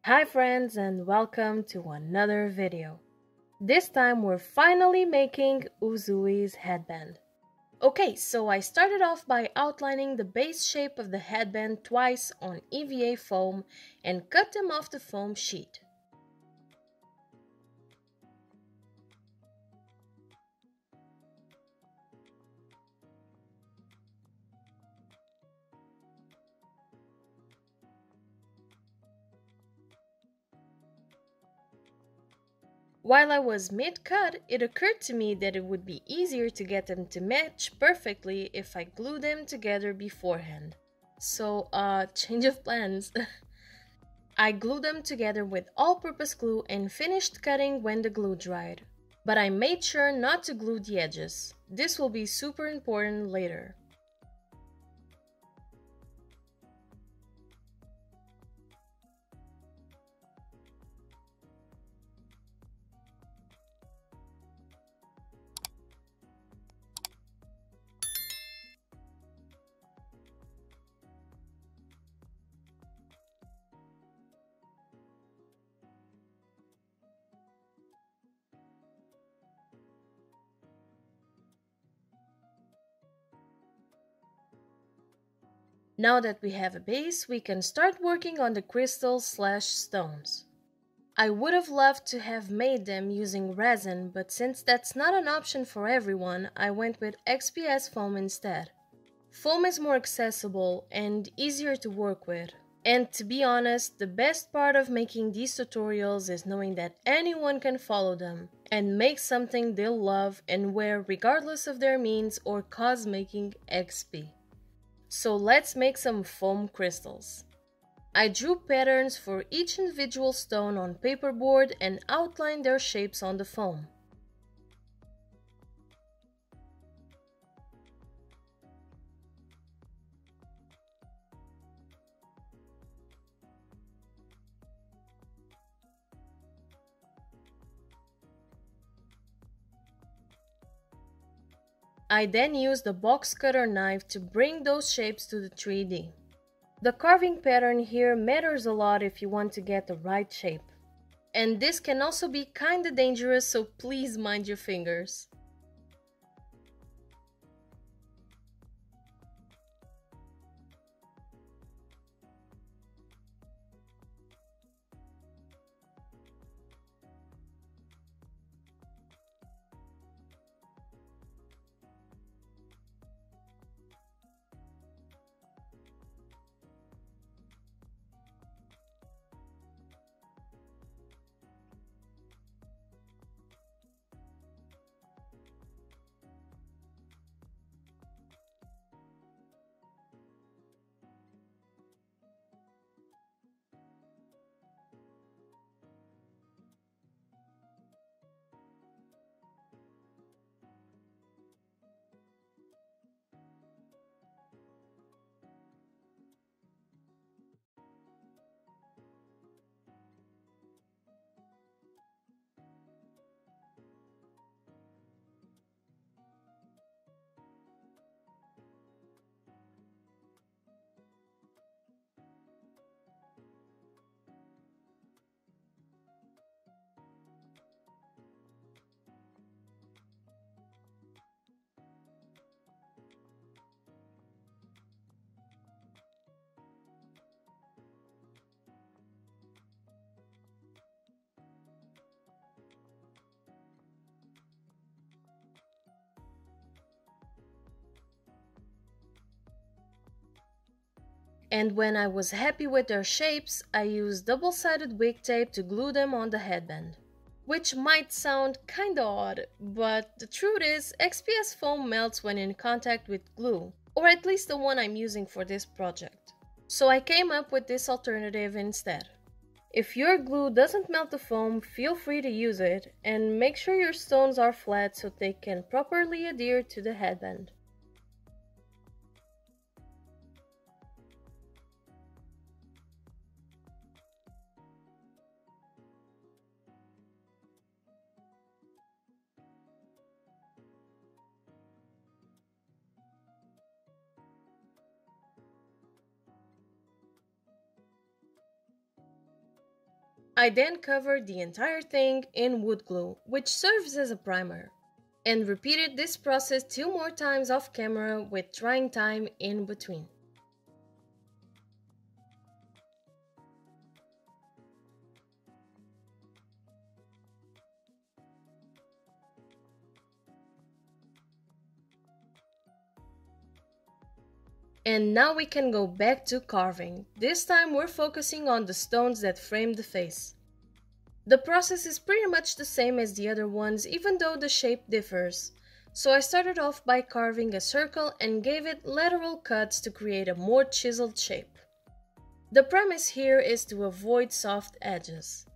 Hi friends and welcome to another video. This time we're finally making Uzui's headband. Okay, so I started off by outlining the base shape of the headband twice on EVA foam and cut them off the foam sheet. While I was mid-cut, it occurred to me that it would be easier to get them to match perfectly if I glued them together beforehand. So, change of plans. I glued them together with all-purpose glue and finished cutting when the glue dried. But I made sure not to glue the edges. This will be super important later. Now that we have a base, we can start working on the crystals/stones. I would have loved to have made them using resin, but since that's not an option for everyone, I went with XPS Foam instead. Foam is more accessible and easier to work with. And to be honest, the best part of making these tutorials is knowing that anyone can follow them and make something they'll love and wear regardless of their means or cosmaking XP. So let's make some foam crystals. I drew patterns for each individual stone on paperboard and outlined their shapes on the foam. I then used a box cutter knife to bring those shapes to the 3D. The carving pattern here matters a lot if you want to get the right shape. And this can also be kinda dangerous, so please mind your fingers. And when I was happy with their shapes, I used double-sided wick tape to glue them on the headband. Which might sound kinda odd, but the truth is, XPS foam melts when in contact with glue, or at least the one I'm using for this project. So I came up with this alternative instead. If your glue doesn't melt the foam, feel free to use it, and make sure your stones are flat so they can properly adhere to the headband. I then covered the entire thing in wood glue, which serves as a primer, and repeated this process 2 more times off camera with drying time in between. And now we can go back to carving. This time we're focusing on the stones that frame the face. The process is pretty much the same as the other ones, even though the shape differs. So I started off by carving a circle and gave it lateral cuts to create a more chiseled shape. The premise here is to avoid soft edges.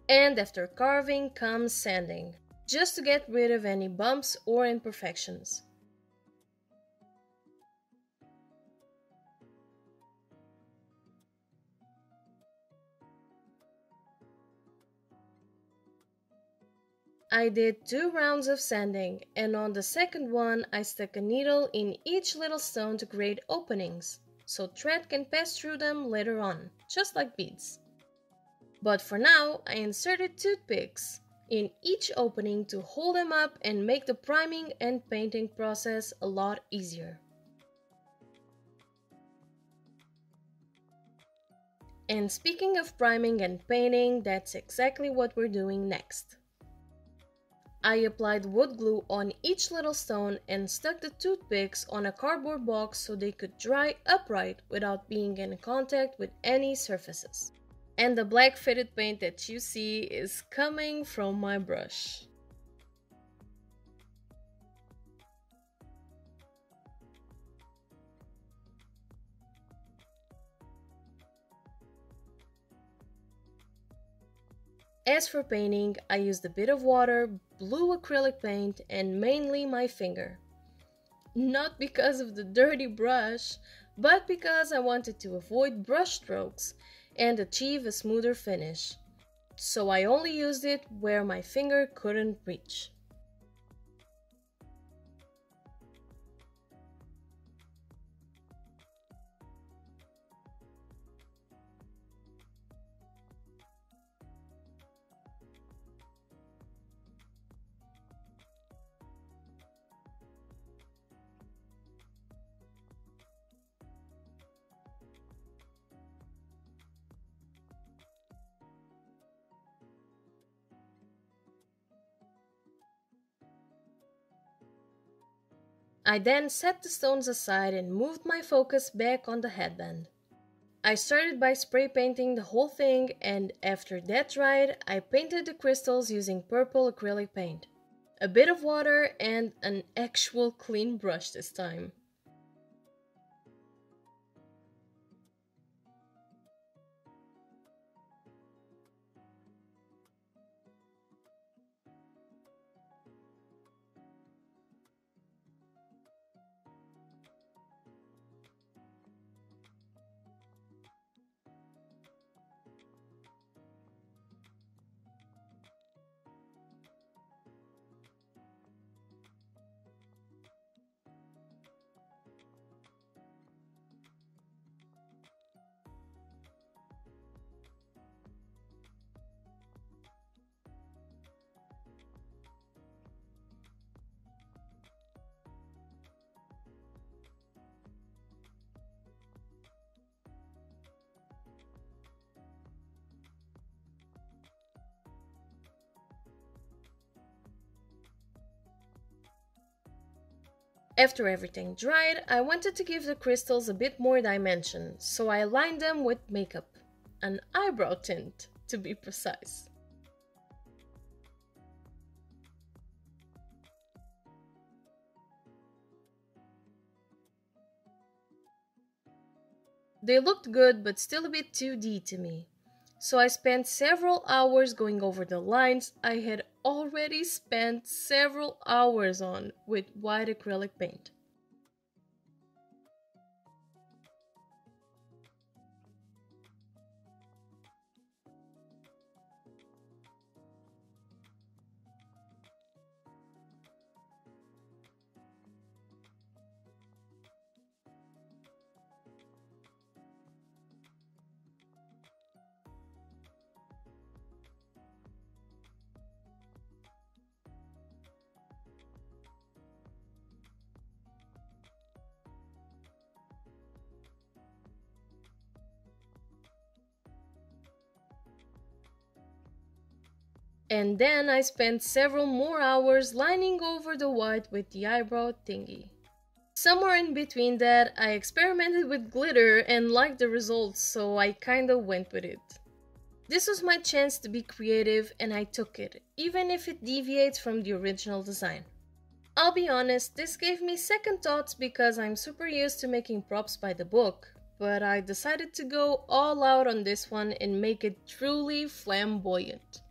And after carving comes sanding, just to get rid of any bumps or imperfections. I did 2 rounds of sanding, and on the second one I stuck a needle in each little stone to create openings, so thread can pass through them later on, just like beads. But for now, I inserted toothpicks in each opening to hold them up and make the priming and painting process a lot easier. And speaking of priming and painting, that's exactly what we're doing next. I applied wood glue on each little stone and stuck the toothpicks on a cardboard box so they could dry upright without being in contact with any surfaces. And the black faded paint that you see is coming from my brush. As for painting, I used a bit of water, blue acrylic paint, and mainly my finger. Not because of the dirty brush, but because I wanted to avoid brush strokes and achieve a smoother finish. So I only used it where my finger couldn't reach. I then set the stones aside and moved my focus back on the headband. I started by spray painting the whole thing, and after that dried, I painted the crystals using purple acrylic paint. A bit of water and an actual clean brush this time. After everything dried, I wanted to give the crystals a bit more dimension, so I lined them with makeup. An eyebrow tint, to be precise. They looked good, but still a bit 2D to me. So I spent several hours going over the lines I had already spent several hours on with white acrylic paint. And then I spent several more hours lining over the white with the eyebrow thingy. Somewhere in between that, I experimented with glitter and liked the results, so I kinda went with it. This was my chance to be creative and I took it, even if it deviates from the original design. I'll be honest, this gave me second thoughts because I'm super used to making props by the book, but I decided to go all out on this one and make it truly flamboyant.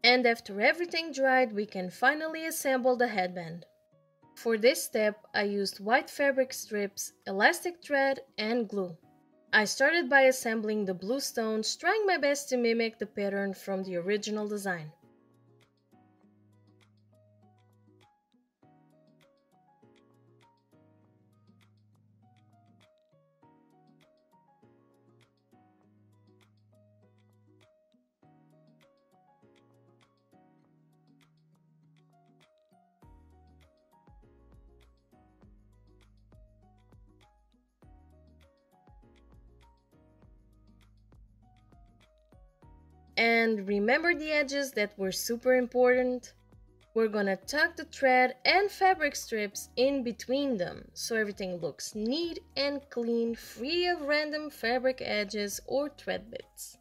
And after everything dried, we can finally assemble the headband. For this step, I used white fabric strips, elastic thread, and glue. I started by assembling the blue stones, trying my best to mimic the pattern from the original design. And remember the edges that were super important? We're gonna tuck the thread and fabric strips in between them so everything looks neat and clean, free of random fabric edges or thread bits.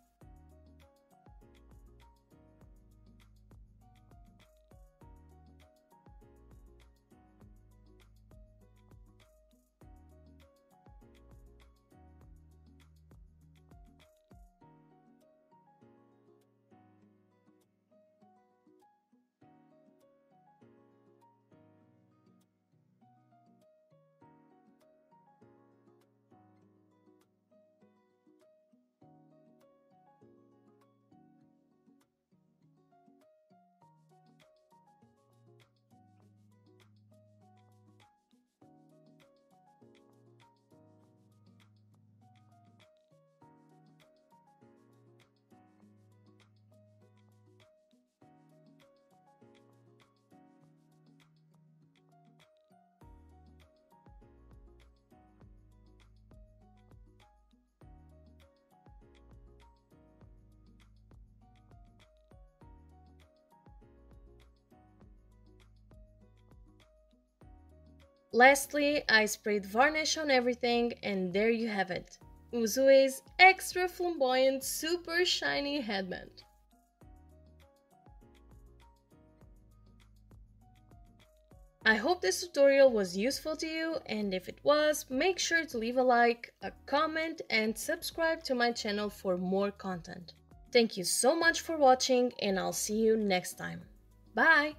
Lastly, I sprayed varnish on everything, and there you have it. Uzui's extra flamboyant, super shiny headband. I hope this tutorial was useful to you, and if it was, make sure to leave a like, a comment, and subscribe to my channel for more content. Thank you so much for watching, and I'll see you next time. Bye!